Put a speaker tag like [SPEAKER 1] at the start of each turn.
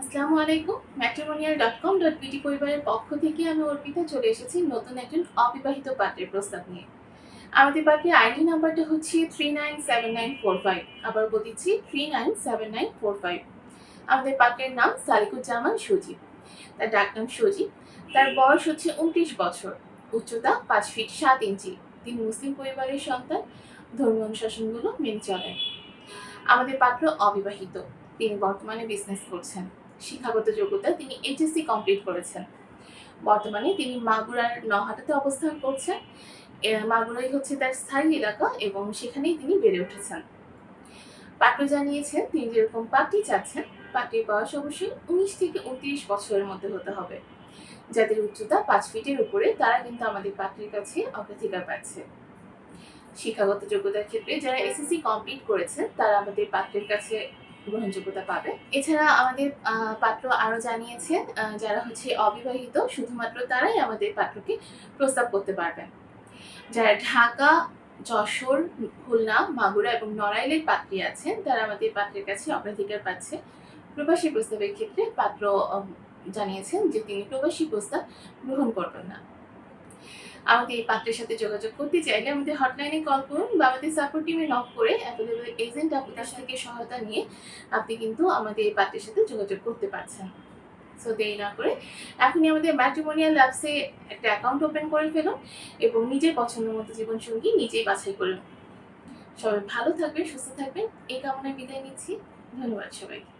[SPEAKER 1] আসসালামু আলাইকুম। matrimonial.com.bd পরিবারের পক্ষ থেকে আমি অর্পিতা চলে এসেছি নতুন একজন অবিবাহিত পাত্রের প্রস্তাব নিয়ে। আমাদের পাত্রের আইডি নাম্বারটা হচ্ছে 397945। আবার বলছি 397945। আমাদের পাত্রের নাম সালিকুজ্জামান সজীব। তার ডাকনাম সজীব। তার বয়স হচ্ছে 29 বছর। উচ্চতা 5 ফিট 7 ইঞ্চি। তিনি মুসলিম পরিবারের সন্তান। ধর্মীয় অনুশাসনগুলো মেনে চলেন। আমাদের পাত্র অবিবাহিত। তিনি বর্তমানে বিজনেস করছেন। শিক্ষাগত যোগ্যতা তিনি এইচএসসি কমপ্লিট করেছেন। বর্তমানে তিনি মাগুরার নহাটাতে অবস্থান করছেন। মাগুরাই হচ্ছে তার স্থায়ী এলাকা এবং সেখানেই তিনি বেড়ে উঠেছেন। পাত্র জানিয়েছেন তিনি যেরকম পাত্রী চাচ্ছেন, পাত্রীর বয়স অবশ্যই 19 থেকে 29 বছরের মধ্যে হতে হবে। যাদের উচ্চতা 5 ফিটের উপরে তারা কিন্তু আমাদের পাত্রীর কাছে অগ্রাধিকার পাচ্ছে। শিক্ষাগত যোগ্যতার ক্ষেত্রে যারা এসএসসি কমপ্লিট করেছে তারা আমাদের পাত্রের কাছে গ্রহণযোগ্যতা পাবে। এছাড়া আমাদের পাত্র আরো জানিয়েছেন যারা হচ্ছে অবিবাহিত শুধুমাত্র তারাই আমাদের পাত্রকে প্রস্তাব করতে পারবেন। যারা ঢাকা, যশোর, খুলনা, মাগুরা এবং নড়াইলের পাত্রী আছেন তারা আমাদের পাত্রের কাছে অগ্রাধিকার পাচ্ছে। প্রবাসী প্রস্তাবের ক্ষেত্রে পাত্র জানিয়েছেন যে তিনি প্রবাসী প্রস্তাব গ্রহণ করবেন না। আমাদের এই পাত্রের সাথে যোগাযোগ করতে চাইলে আমাদের হটলাইনে কল করুন বা আমাদের সাপোর্ট টিমে নক করে অ্যাভেলেবল এজেন্ট আপনার থেকে সহায়তা নিয়ে আপনি কিন্তু আমাদের এই পাত্রের সাথে যোগাযোগ করতে পারছেন। সো দেরি না করে এখনই আমাদের ম্যাট্রিমোনিয়াল ল্যাবসে একটা অ্যাকাউন্ট ওপেন করে ফেলুন এবং নিজের পছন্দ মতো জীবনসঙ্গী নিজেই বাছাই করুন। সবাই ভালো থাকবেন, সুস্থ থাকবেন এই কামনায় বিদায় নিচ্ছি। ধন্যবাদ সবাইকে।